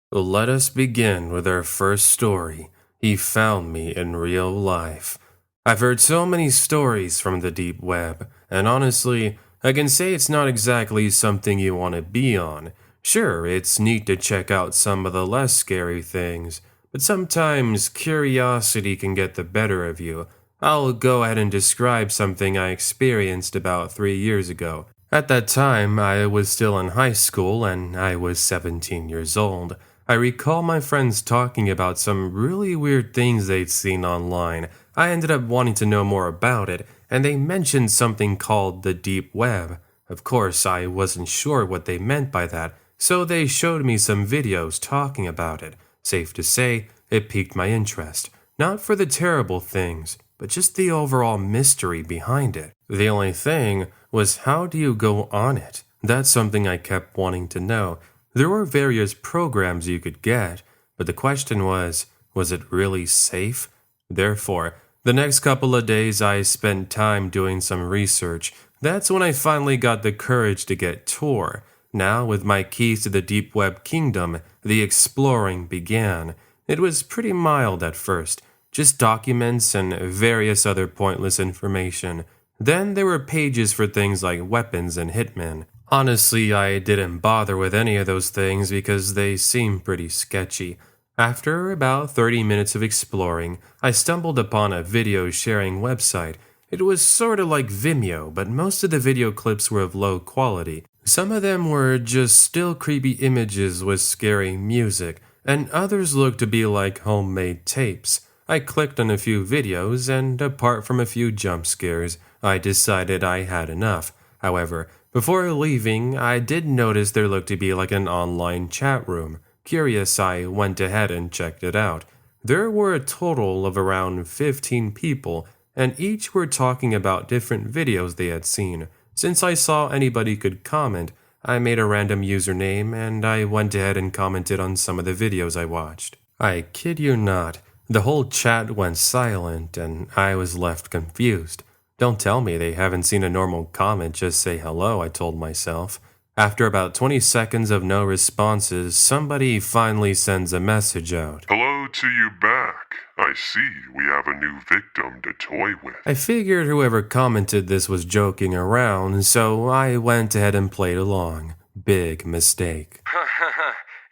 Let us begin with our first story. He found me in real life. I've heard so many stories from the deep web, and honestly, I can say it's not exactly something you want to be on. Sure, it's neat to check out some of the less scary things, but sometimes curiosity can get the better of you. I'll go ahead and describe something I experienced about 3 years ago. At that time, I was still in high school and I was 17 years old. I recall my friends talking about some really weird things they'd seen online. I ended up wanting to know more about it, and they mentioned something called the deep web. Of course, I wasn't sure what they meant by that, so they showed me some videos talking about it. Safe to say, it piqued my interest. Not for the terrible things, but just the overall mystery behind it. The only thing was, how do you go on it? That's something I kept wanting to know. There were various programs you could get, but the question was it really safe? Therefore, the next couple of days I spent time doing some research. That's when I finally got the courage to get Tor. Now, with my keys to the deep web kingdom, the exploring began. It was pretty mild at first, just documents and various other pointless information. Then there were pages for things like weapons and hitmen. Honestly, I didn't bother with any of those things because they seemed pretty sketchy. After about 30 minutes of exploring, I stumbled upon a video sharing website. It was sort of like Vimeo, but most of the video clips were of low quality. Some of them were just still creepy images with scary music, and others looked to be like homemade tapes. I clicked on a few videos, and apart from a few jump scares, I decided I had enough. However, before leaving, I did notice there looked to be like an online chat room. Curious, I went ahead and checked it out. There were a total of around 15 people, and each were talking about different videos they had seen. Since I saw anybody could comment, I made a random username and I went ahead and commented on some of the videos I watched. I kid you not, the whole chat went silent and I was left confused. Don't tell me they haven't seen a normal comment just say hello, I told myself. After about 20 seconds of no responses, somebody finally sends a message out. Hello to you back. I see we have a new victim to toy with. I figured whoever commented this was joking around, so I went ahead and played along. Big mistake.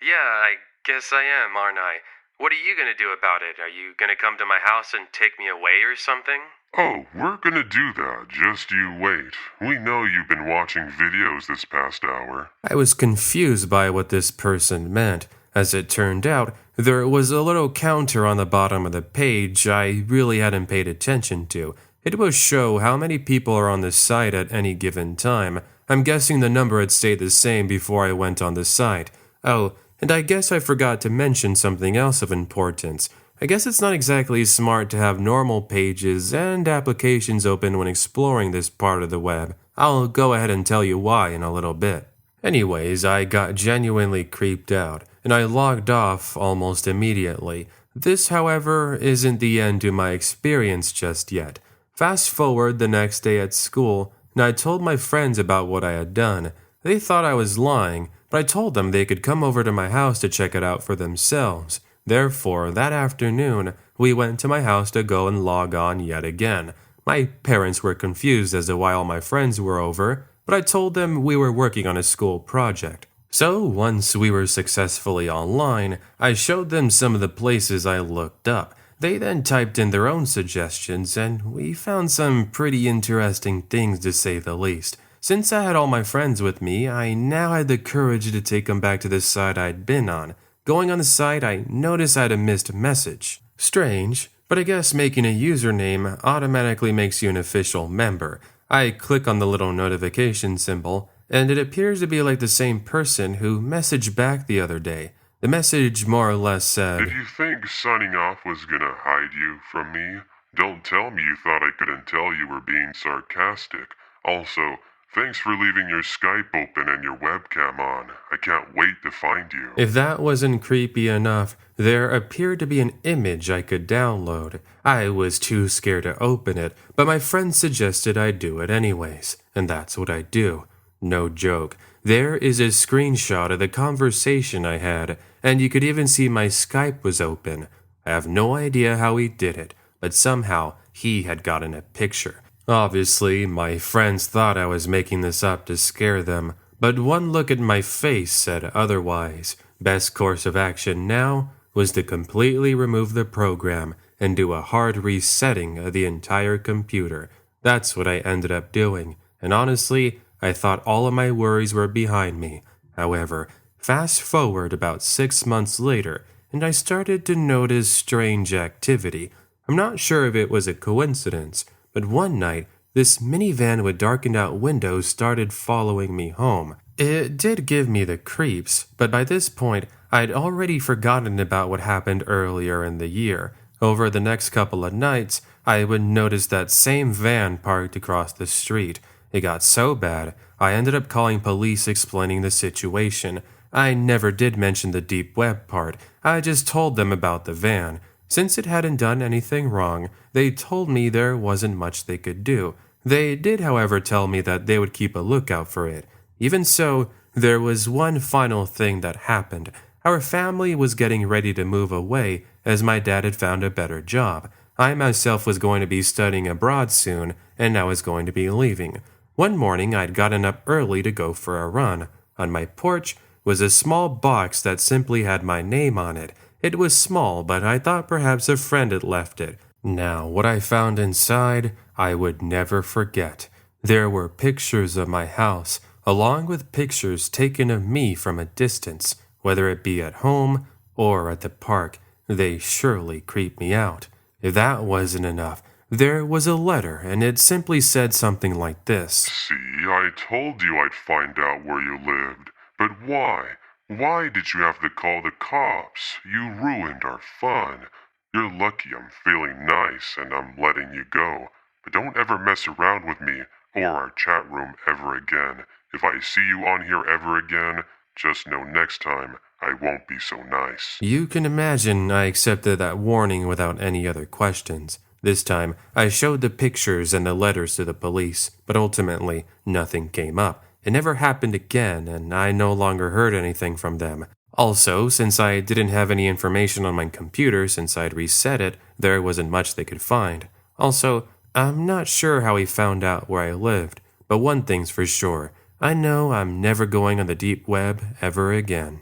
Yeah, I guess I am, aren't I? What are you gonna do about it? Are you gonna come to my house and take me away or something? Oh, we're gonna do that. Just you wait. We know you've been watching videos this past hour. I was confused by what this person meant. As it turned out, there was a little counter on the bottom of the page I really hadn't paid attention to. It would show how many people are on the site at any given time. I'm guessing the number had stayed the same before I went on the site. Oh, and I guess I forgot to mention something else of importance. I guess it's not exactly smart to have normal pages and applications open when exploring this part of the web. I'll go ahead and tell you why in a little bit. Anyways, I got genuinely creeped out, and I logged off almost immediately. This, however, isn't the end to my experience just yet. Fast forward the next day at school, and I told my friends about what I had done. They thought I was lying, but I told them they could come over to my house to check it out for themselves. Therefore, that afternoon, we went to my house to go and log on yet again. My parents were confused as to why all my friends were over, but I told them we were working on a school project. So, once we were successfully online, I showed them some of the places I looked up. They then typed in their own suggestions, and we found some pretty interesting things to say the least. Since I had all my friends with me, I now had the courage to take them back to the site I'd been on. Going on the site, I noticed I had a missed message. Strange, but I guess making a username automatically makes you an official member. I click on the little notification symbol, and it appears to be like the same person who messaged back the other day. The message more or less said, Did you think signing off was gonna hide you from me? Don't tell me you thought I couldn't tell you were being sarcastic. Also, thanks for leaving your Skype open and your webcam on. I can't wait to find you. If that wasn't creepy enough, there appeared to be an image I could download. I was too scared to open it, but my friend suggested I do it anyways, and that's what I do. No joke. There is a screenshot of the conversation I had, and you could even see my Skype was open. I have no idea how he did it, but somehow he had gotten a picture. Obviously, my friends thought I was making this up to scare them, but one look at my face said otherwise. Best course of action now was to completely remove the program and do a hard resetting of the entire computer. That's what I ended up doing, and honestly, I thought all of my worries were behind me. However, fast forward about 6 months later, and I started to notice strange activity. I'm not sure if it was a coincidence, but one night, this minivan with darkened out windows started following me home. It did give me the creeps, but by this point, I'd already forgotten about what happened earlier in the year. Over the next couple of nights, I would notice that same van parked across the street. It got so bad, I ended up calling police explaining the situation. I never did mention the deep web part, I just told them about the van. Since it hadn't done anything wrong, they told me there wasn't much they could do. They did, however, tell me that they would keep a lookout for it. Even so, there was one final thing that happened. Our family was getting ready to move away as my dad had found a better job. I myself was going to be studying abroad soon, and I was going to be leaving. One morning, I'd gotten up early to go for a run. On my porch was a small box that simply had my name on it. It was small, but I thought perhaps a friend had left it. Now, what I found inside, I would never forget. There were pictures of my house, along with pictures taken of me from a distance, whether it be at home or at the park. They surely creeped me out. If that wasn't enough, there was a letter, and it simply said something like this. See, I told you I'd find out where you lived. But why? Why did you have to call the cops? You ruined our fun. You're lucky I'm feeling nice and I'm letting you go. But don't ever mess around with me or our chat room ever again. If I see you on here ever again, just know next time I won't be so nice. You can imagine I accepted that warning without any other questions. This time, I showed the pictures and the letters to the police, but ultimately, nothing came up. It never happened again, and I no longer heard anything from them. Also, since I didn't have any information on my computer since I'd reset it, there wasn't much they could find. Also, I'm not sure how he found out where I lived, but one thing's for sure. I know I'm never going on the deep web ever again.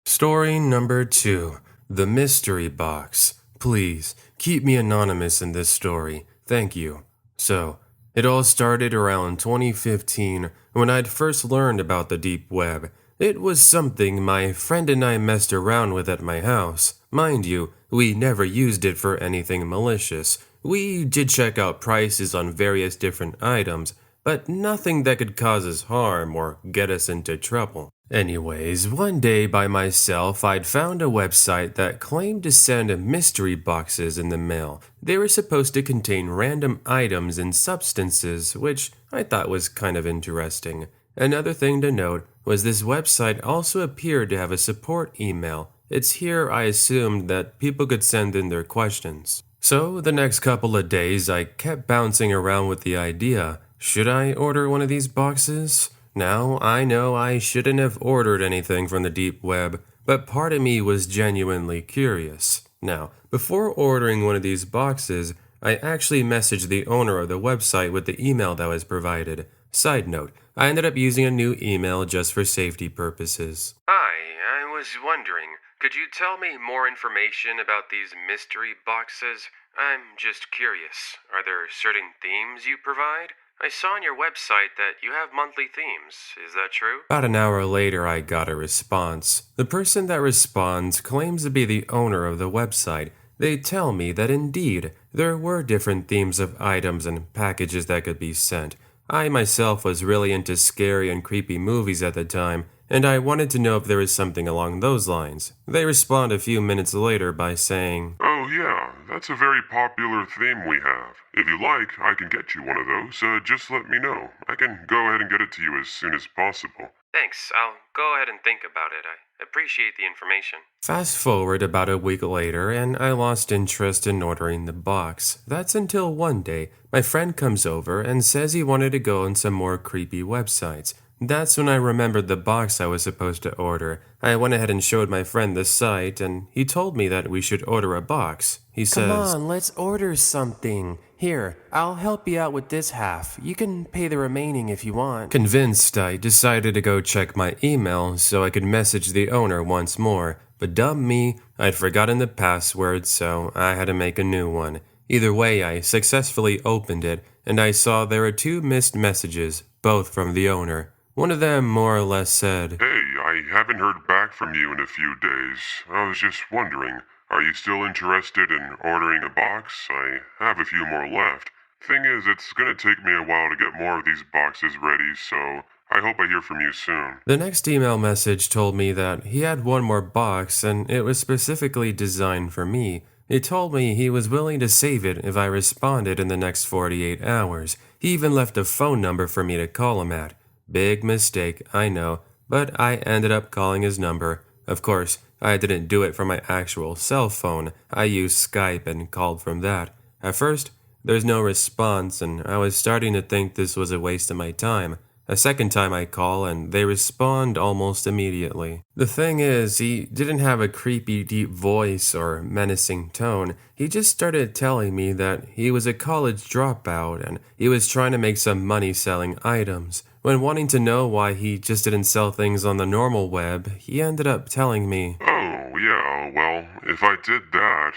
Story number 2. The Mystery Box. Please, keep me anonymous in this story. Thank you. So, it all started around 2015 when I'd first learned about the deep web. It was something my friend and I messed around with at my house. Mind you, we never used it for anything malicious. We did check out prices on various different items, but nothing that could cause us harm or get us into trouble. Anyways, one day by myself, I'd found a website that claimed to send mystery boxes in the mail. They were supposed to contain random items and substances, which I thought was kind of interesting. Another thing to note was this website also appeared to have a support email. It's here I assumed that people could send in their questions. So the next couple of days, I kept bouncing around with the idea, should I order one of these boxes? Now, I know I shouldn't have ordered anything from the deep web, but part of me was genuinely curious. Now, before ordering one of these boxes, I actually messaged the owner of the website with the email that was provided. Side note, I ended up using a new email just for safety purposes. Hi, I was wondering, could you tell me more information about these mystery boxes? I'm just curious. Are there certain themes you provide? I saw on your website that you have monthly themes. Is that true? About an hour later, I got a response. The person that responds claims to be the owner of the website. They tell me that indeed, there were different themes of items and packages that could be sent. I myself was really into scary and creepy movies at the time, and I wanted to know if there was something along those lines. They respond a few minutes later by saying, Oh yeah, that's a very popular theme we have. If you like, I can get you one of those. Just let me know. I can go ahead and get it to you as soon as possible. Thanks. I'll go ahead and think about it. I appreciate the information. Fast forward about a week later, and I lost interest in ordering the box. That's until one day, my friend comes over and says he wanted to go on some more creepy websites. That's when I remembered the box I was supposed to order. I went ahead and showed my friend the site, and he told me that we should order a box. He says, "Come on, let's order something. Here, I'll help you out with this half. You can pay the remaining if you want." Convinced, I decided to go check my email so I could message the owner once more. But dumb me, I'd forgotten the password, so I had to make a new one. Either way, I successfully opened it, and I saw there were 2 missed messages, both from the owner. One of them more or less said, Hey, I haven't heard back from you in a few days. I was just wondering, are you still interested in ordering a box? I have a few more left. Thing is, it's gonna take me a while to get more of these boxes ready, so I hope I hear from you soon. The next email message told me that he had one more box and it was specifically designed for me. It told me he was willing to save it if I responded in the next 48 hours. He even left a phone number for me to call him at. Big mistake, I know, but I ended up calling his number. Of course, I didn't do it from my actual cell phone. I used Skype and called from that. At first, there's no response, and I was starting to think this was a waste of my time. A second time I call, and they respond almost immediately. The thing is, he didn't have a creepy deep voice or menacing tone. He just started telling me that he was a college dropout and he was trying to make some money selling items. When wanting to know why he just didn't sell things on the normal web, he ended up telling me, Oh, yeah, well, if I did that,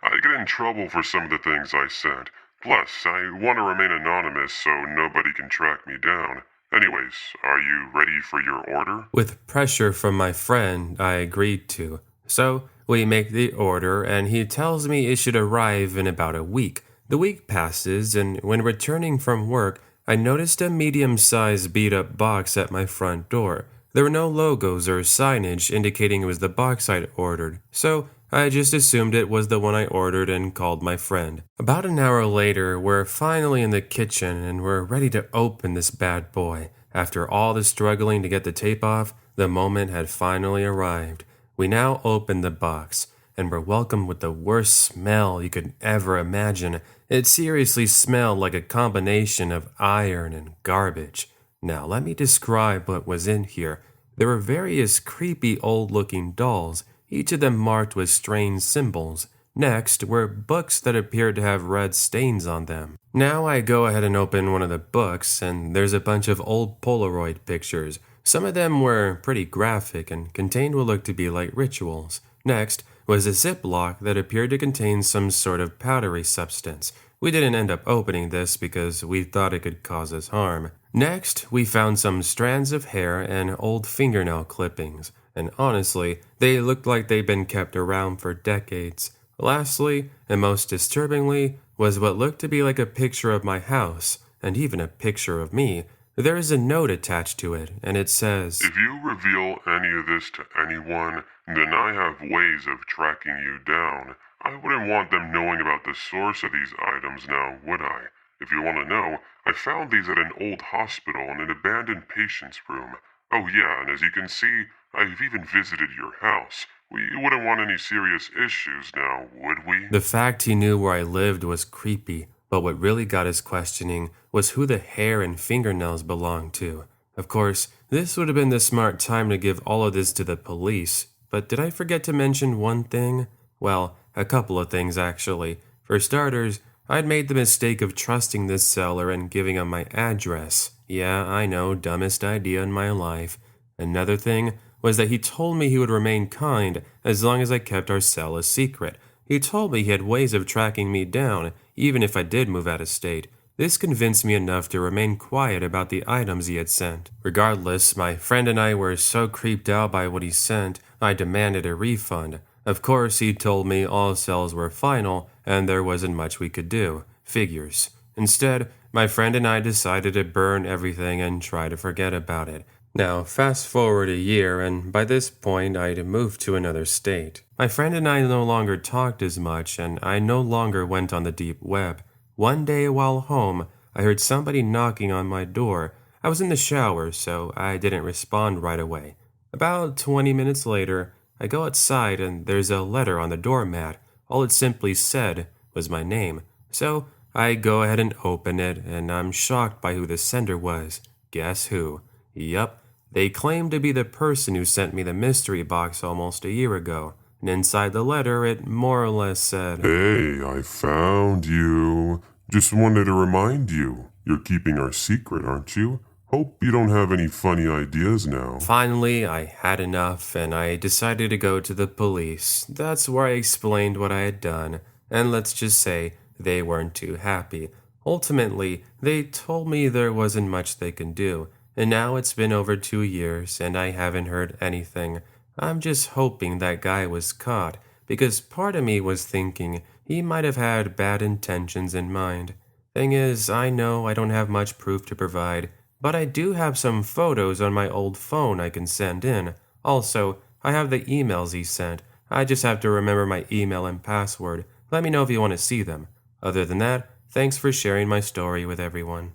I'd get in trouble for some of the things I sent. Plus, I want to remain anonymous so nobody can track me down. Anyways, are you ready for your order? With pressure from my friend, I agreed to. So, we make the order, and he tells me it should arrive in about a week. The week passes, and when returning from work, I noticed a medium-sized beat-up box at my front door. There were no logos or signage indicating it was the box I'd ordered, so I just assumed it was the one I ordered and called my friend. About an hour later, we're finally in the kitchen and we're ready to open this bad boy. After all the struggling to get the tape off, the moment had finally arrived. We now open the box, and were welcomed with the worst smell you could ever imagine. It seriously smelled like a combination of iron and garbage. Now, let me describe what was in here. There were various creepy old-looking dolls, each of them marked with strange symbols. Next were books that appeared to have red stains on them. Now I go ahead and open one of the books, and there's a bunch of old Polaroid pictures. Some of them were pretty graphic and contained what looked to be like rituals. Next was a Ziploc that appeared to contain some sort of powdery substance. We didn't end up opening this because we thought it could cause us harm. Next, we found some strands of hair and old fingernail clippings, and honestly, they looked like they'd been kept around for decades. Lastly, and most disturbingly, was what looked to be like a picture of my house, and even a picture of me. There is a note attached to it, and it says, If you reveal any of this to anyone, then I have ways of tracking you down. I wouldn't want them knowing about the source of these items now, would I? If you want to know, I found these at an old hospital in an abandoned patient's room. Oh yeah, and as you can see, I've even visited your house. We wouldn't want any serious issues now, would we? The fact he knew where I lived was creepy, but what really got us questioning was who the hair and fingernails belonged to. Of course, this would have been the smart time to give all of this to the police, but did I forget to mention one thing? Well, a couple of things actually. For starters, I'd made the mistake of trusting this seller and giving him my address. Yeah, I know, dumbest idea in my life. Another thing was that he told me he would remain kind as long as I kept our sale a secret. He told me he had ways of tracking me down, even if I did move out of state. This convinced me enough to remain quiet about the items he had sent. Regardless, my friend and I were so creeped out by what he sent, I demanded a refund. Of course, he told me all sales were final and there wasn't much we could do. Figures. Instead, my friend and I decided to burn everything and try to forget about it. Now, fast forward a year, and by this point, I'd moved to another state. My friend and I no longer talked as much, and I no longer went on the deep web. One day while home, I heard somebody knocking on my door. I was in the shower, so I didn't respond right away. About 20 minutes later, I go outside and there's a letter on the doormat. All it simply said was my name. So I go ahead and open it, and I'm shocked by who the sender was. Guess who? Yup, they claim to be the person who sent me the mystery box almost a year ago, and inside the letter it more or less said, Hey, I found you. Just wanted to remind you, you're keeping our secret, aren't you? Hope you don't have any funny ideas now. Finally, I had enough and I decided to go to the police. That's where I explained what I had done, and let's just say they weren't too happy. Ultimately, they told me there wasn't much they can do, and now it's been over 2 years and I haven't heard anything. I'm just hoping that guy was caught, because part of me was thinking he might have had bad intentions in mind. Thing is, I know I don't have much proof to provide, but I do have some photos on my old phone I can send in. Also, I have the emails he sent. I just have to remember my email and password. Let me know if you want to see them. Other than that, thanks for sharing my story with everyone.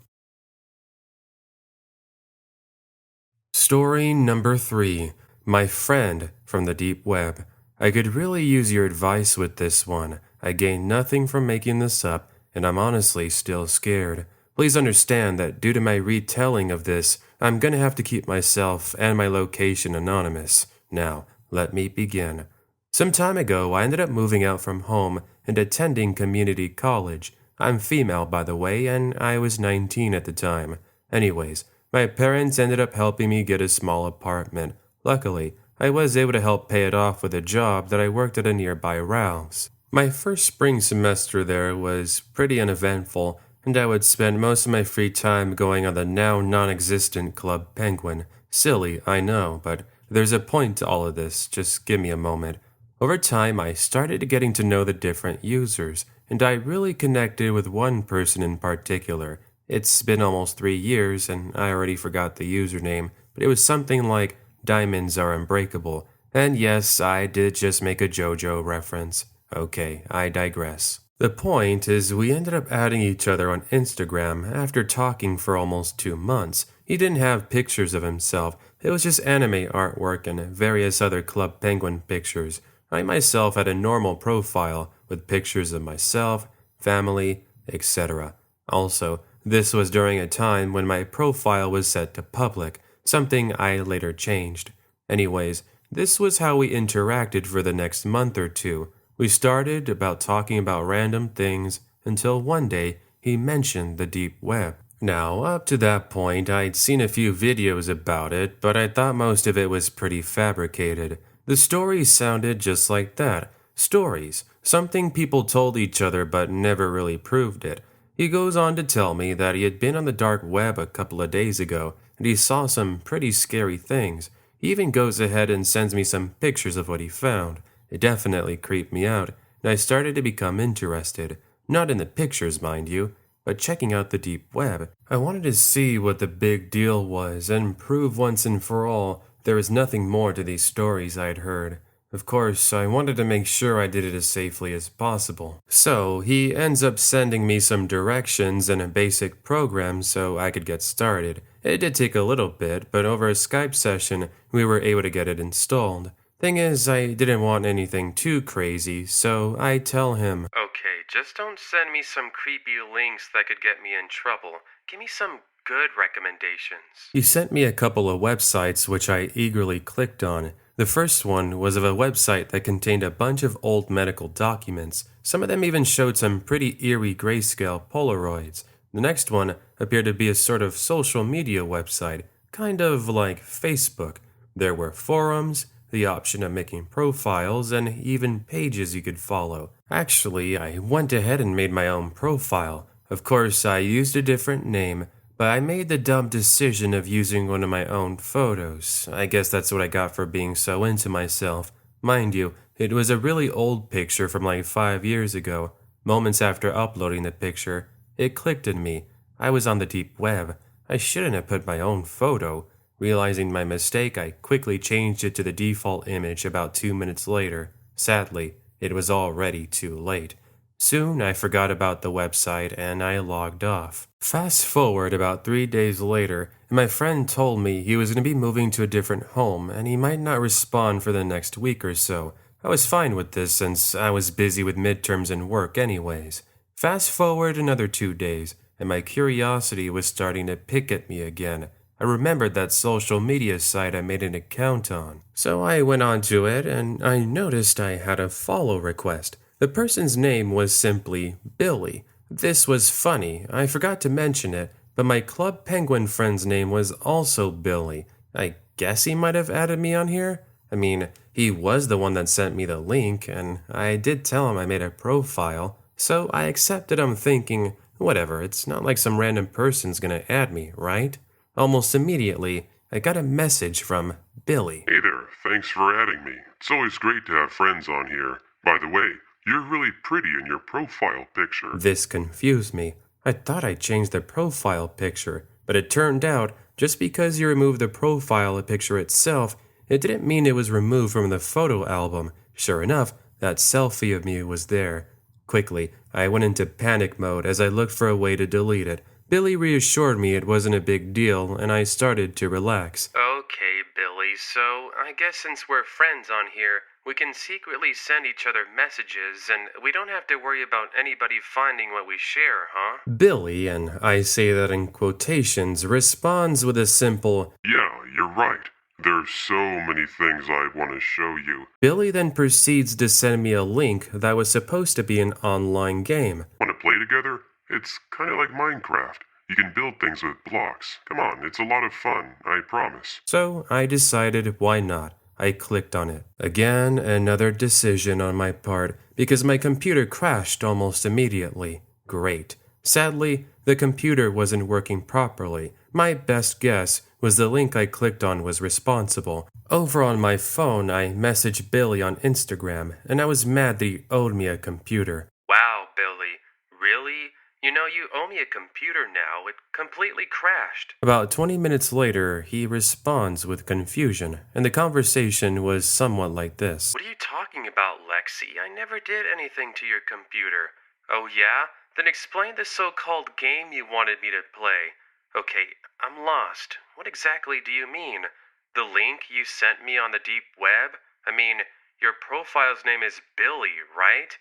Story number 3. My friend from the deep web. I could really use your advice with this one. I gained nothing from making this up, and I'm honestly still scared. Please understand that due to my retelling of this, I'm gonna have to keep myself and my location anonymous. Now, let me begin. Some time ago, I ended up moving out from home and attending community college. I'm female, by the way, and I was 19 at the time. Anyways, my parents ended up helping me get a small apartment. Luckily, I was able to help pay it off with a job that I worked at a nearby Ralph's. My first spring semester there was pretty uneventful, and I would spend most of my free time going on the now non-existent Club Penguin. Silly, I know, but there's a point to all of this. Just give me a moment. Over time, I started getting to know the different users, and I really connected with one person in particular. It's been almost 3 years, and I already forgot the username, but it was something like Diamonds Are Unbreakable. And yes, I did just make a JoJo reference. Okay, I digress. The point is, we ended up adding each other on Instagram after talking for almost 2 months. He didn't have pictures of himself, it was just anime artwork and various other Club Penguin pictures. I myself had a normal profile with pictures of myself, family, etc. Also, this was during a time when my profile was set to public, something I later changed. Anyways, this was how we interacted for the next month or two. We started about talking about random things until one day he mentioned the deep web. Now, up to that point, I'd seen a few videos about it, but I thought most of it was pretty fabricated. The stories sounded just like that. Stories. Something people told each other but never really proved it. He goes on to tell me that he had been on the dark web a couple of days ago, and he saw some pretty scary things. He even goes ahead and sends me some pictures of what he found. It definitely creeped me out, and I started to become interested. Not in the pictures, mind you, but checking out the deep web. I wanted to see what the big deal was and prove once and for all there was nothing more to these stories I'd heard. Of course, I wanted to make sure I did it as safely as possible. So, he ends up sending me some directions and a basic program so I could get started. It did take a little bit, but over a Skype session, we were able to get it installed. Thing is, I didn't want anything too crazy, so I tell him, Okay, just don't send me some creepy links that could get me in trouble. Give me some good recommendations. He sent me a couple of websites which I eagerly clicked on. The first one was of a website that contained a bunch of old medical documents. Some of them even showed some pretty eerie grayscale Polaroids. The next one appeared to be a sort of social media website, kind of like Facebook. There were forums, the option of making profiles, and even pages you could follow. Actually, I went ahead and made my own profile. Of course, I used a different name, but I made the dumb decision of using one of my own photos. I guess that's what I got for being so into myself. Mind you, it was a really old picture from like 5 years ago. Moments after uploading the picture, it clicked in me. I was on the deep web. I shouldn't have put my own photo. Realizing my mistake, I quickly changed it to the default image about 2 minutes later. Sadly, it was already too late. Soon I forgot about the website and I logged off. Fast forward about 3 days later, and my friend told me he was going to be moving to a different home and he might not respond for the next week or so. I was fine with this since I was busy with midterms and work anyways. Fast forward another 2 days, and my curiosity was starting to pick at me again. I remembered that social media site I made an account on. So I went onto it and I noticed I had a follow request. The person's name was simply Billy. This was funny, I forgot to mention it, but my Club Penguin friend's name was also Billy. I guess he might have added me on here? I mean, he was the one that sent me the link, and I did tell him I made a profile, so I accepted him thinking, whatever, it's not like some random person's gonna add me, right? Almost immediately, I got a message from Billy. Hey there, thanks for adding me. It's always great to have friends on here. By the way, you're really pretty in your profile picture. This confused me. I thought I changed the profile picture, but it turned out just because you removed the profile picture itself, it didn't mean it was removed from the photo album. Sure enough, that selfie of me was there. Quickly, I went into panic mode as I looked for a way to delete it. Billy reassured me it wasn't a big deal, and I started to relax. Okay, Billy, so I guess since we're friends on here, we can secretly send each other messages, and we don't have to worry about anybody finding what we share, huh? Billy, and I say that in quotations, responds with a simple, Yeah, you're right. There's so many things I want to show you. Billy then proceeds to send me a link that was supposed to be an online game. Want to play together? It's kind of like Minecraft. You can build things with blocks. Come on, it's a lot of fun, I promise. So I decided why not. I clicked on it. Again, another decision on my part, because my computer crashed almost immediately. Great. Sadly, the computer wasn't working properly. My best guess was the link I clicked on was responsible. Over on my phone, I messaged Billy on Instagram, and I was mad that he owed me a computer. Wow, Billy. Really? You know you owe me a computer now. It completely crashed. About 20 minutes later, he responds with confusion, and the conversation was somewhat like this. What are you talking about, Lexi? I never did anything to your computer. Oh yeah? Then explain the so-called game you wanted me to play. Okay, I'm lost. What exactly do you mean? The link you sent me on the deep web? I mean, your profile's name is Billy, right?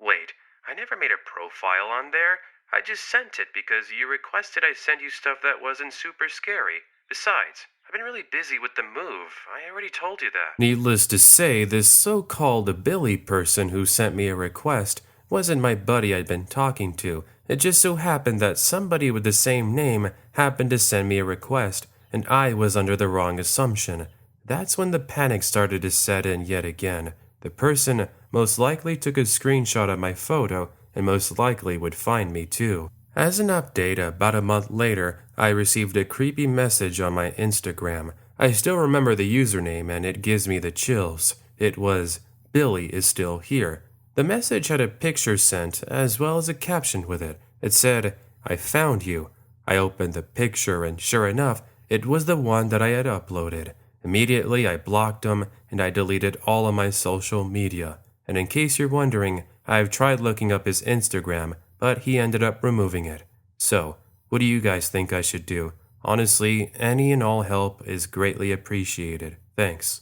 Wait, I never made a profile on there. I just sent it because you requested I send you stuff that wasn't super scary. Besides, I've been really busy with the move. I already told you that. Needless to say, this so-called Billy person who sent me a request wasn't my buddy I'd been talking to. It just so happened that somebody with the same name happened to send me a request, and I was under the wrong assumption. That's when the panic started to set in yet again. The person most likely took a screenshot of my photo and most likely would find me too. As an update, about a month later, I received a creepy message on my Instagram. I still remember the username and it gives me the chills. It was, Billy is still here. The message had a picture sent as well as a caption with it. It said, I found you. I opened the picture and sure enough, it was the one that I had uploaded. Immediately I blocked him and I deleted all of my social media. And in case you're wondering, I've tried looking up his Instagram, but he ended up removing it. So, what do you guys think I should do? Honestly, any and all help is greatly appreciated. Thanks.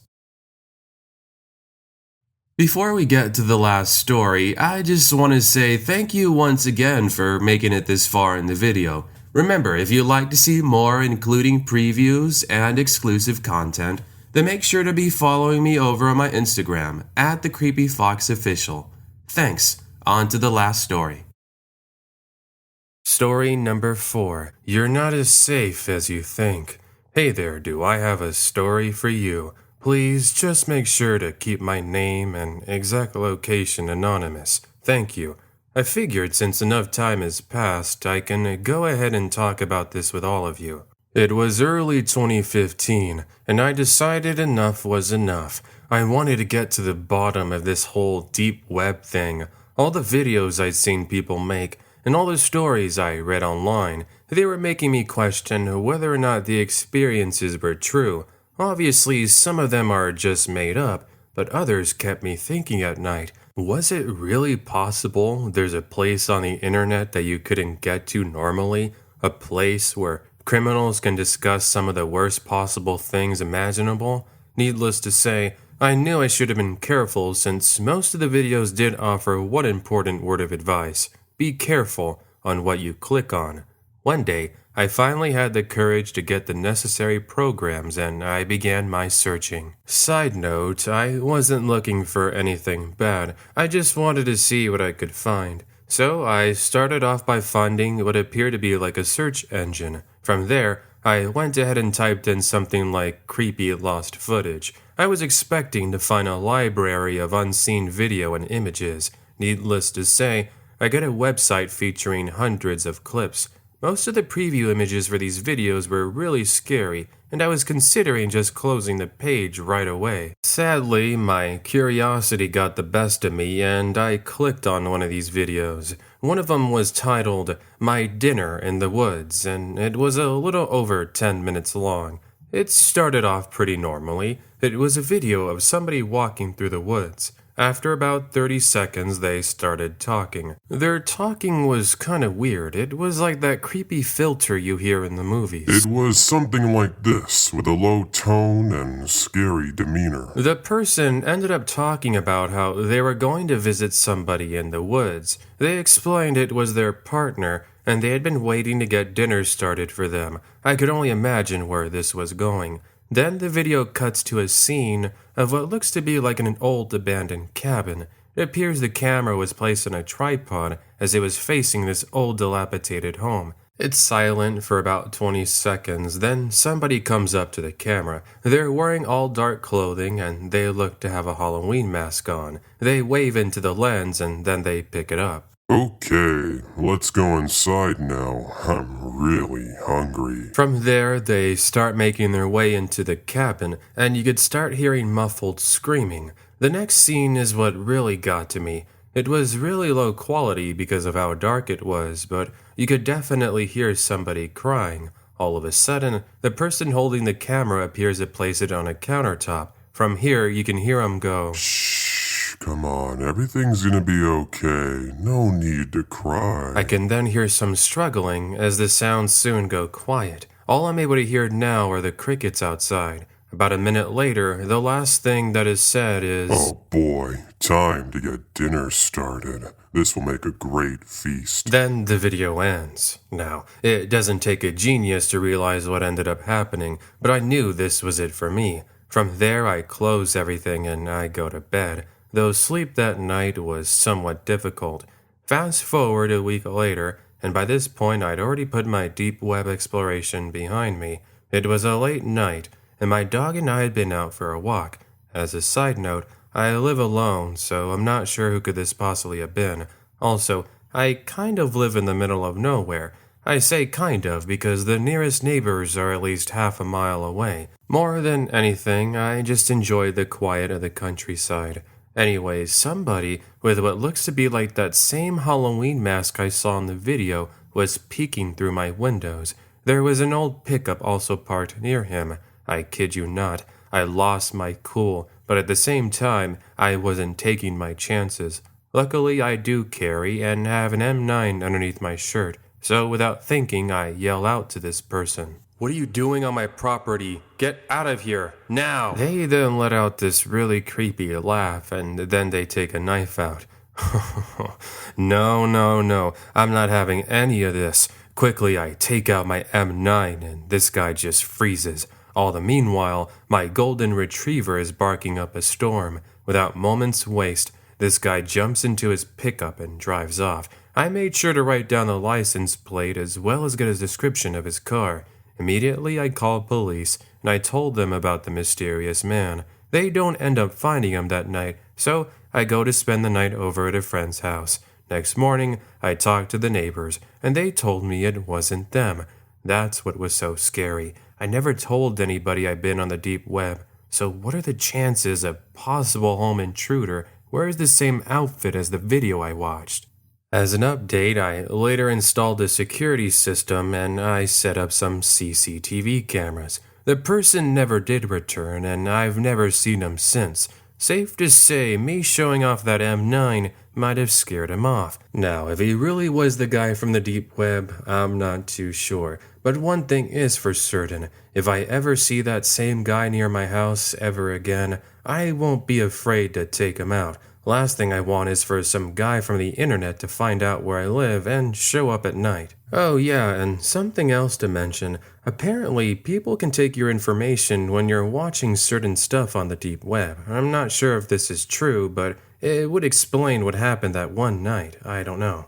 Before we get to the last story, I just want to say thank you once again for making it this far in the video. Remember, if you'd like to see more including previews and exclusive content, then make sure to be following me over on my Instagram, @TheCreepyFoxOfficial. Thanks. On to the last story. Story number 4. You're not as safe as you think. Hey there, do I have a story for you? Please just make sure to keep my name and exact location anonymous. Thank you. I figured since enough time has passed, I can go ahead and talk about this with all of you. It was early 2015, and I decided enough was enough. I wanted to get to the bottom of this whole deep web thing. All the videos I'd seen people make, and all the stories I read online, they were making me question whether or not the experiences were true. Obviously, some of them are just made up, but others kept me thinking at night. Was it really possible there's a place on the internet that you couldn't get to normally? A place where criminals can discuss some of the worst possible things imaginable? Needless to say, I knew I should have been careful since most of the videos did offer one important word of advice. Be careful on what you click on. One day, I finally had the courage to get the necessary programs and I began my searching. Side note, I wasn't looking for anything bad. I just wanted to see what I could find. So I started off by finding what appeared to be like a search engine. From there, I went ahead and typed in something like creepy lost footage. I was expecting to find a library of unseen video and images. Needless to say, I got a website featuring hundreds of clips. Most of the preview images for these videos were really scary, and I was considering just closing the page right away. Sadly, my curiosity got the best of me, and I clicked on one of these videos. One of them was titled, "My Dinner in the Woods," and it was a little over 10 minutes long. It started off pretty normally. It was a video of somebody walking through the woods. After about 30 seconds, they started talking. Their talking was kind of weird. It was like that creepy filter you hear in the movies. It was something like this, with a low tone and scary demeanor. The person ended up talking about how they were going to visit somebody in the woods. They explained it was their partner, and they had been waiting to get dinner started for them. I could only imagine where this was going. Then the video cuts to a scene of what looks to be like an old abandoned cabin. It appears the camera was placed on a tripod as it was facing this old dilapidated home. It's silent for about 20 seconds, then somebody comes up to the camera. They're wearing all dark clothing and they look to have a Halloween mask on. They wave into the lens and then they pick it up. Okay, let's go inside now. I'm really hungry. From there, they start making their way into the cabin, and you could start hearing muffled screaming. The next scene is what really got to me. It was really low quality because of how dark it was, but you could definitely hear somebody crying. All of a sudden, the person holding the camera appears to place it on a countertop. From here, you can hear him go, Shh, come on, everything's gonna be okay. No need to cry. I can then hear some struggling as the sounds soon go quiet. All I'm able to hear now are the crickets outside. About a minute later, the last thing that is said is, Oh boy, time to get dinner started. This will make a great feast. Then the video ends. Now, it doesn't take a genius to realize what ended up happening, but I knew this was it for me. From there, I close everything and I go to bed, though sleep that night was somewhat difficult. Fast forward a week later, and by this point I'd already put my deep web exploration behind me. It was a late night, and my dog and I had been out for a walk. As a side note, I live alone, so I'm not sure who could this possibly have been. Also, I kind of live in the middle of nowhere. I say kind of because the nearest neighbors are at least half a mile away. More than anything, I just enjoy the quiet of the countryside. Anyways, somebody with what looks to be like that same Halloween mask I saw in the video was peeking through my windows. There was an old pickup also parked near him. I kid you not, I lost my cool, but at the same time, I wasn't taking my chances. Luckily, I do carry and have an M9 underneath my shirt, so without thinking, I yell out to this person. What are you doing on my property? Get out of here, now! They then let out this really creepy laugh, and then they take a knife out. No, I'm not having any of this. Quickly, I take out my M9, and this guy just freezes. All the meanwhile, my golden retriever is barking up a storm. Without moments waste, this guy jumps into his pickup and drives off. I made sure to write down the license plate as well as get a description of his car. Immediately, I called police, and I told them about the mysterious man. They don't end up finding him that night, so I go to spend the night over at a friend's house. Next morning, I talked to the neighbors, and they told me it wasn't them. That's what was so scary. I never told anybody I'd been on the deep web, so what are the chances a possible home intruder wears the same outfit as the video I watched? As an update, I later installed a security system and I set up some CCTV cameras. The person never did return and I've never seen him since. Safe to say, me showing off that M9 might have scared him off. Now, if he really was the guy from the deep web, I'm not too sure. But one thing is for certain, if I ever see that same guy near my house ever again, I won't be afraid to take him out. Last thing I want is for some guy from the internet to find out where I live and show up at night. Oh yeah, and something else to mention. Apparently, people can take your information when you're watching certain stuff on the deep web. I'm not sure if this is true, but it would explain what happened that one night. I don't know.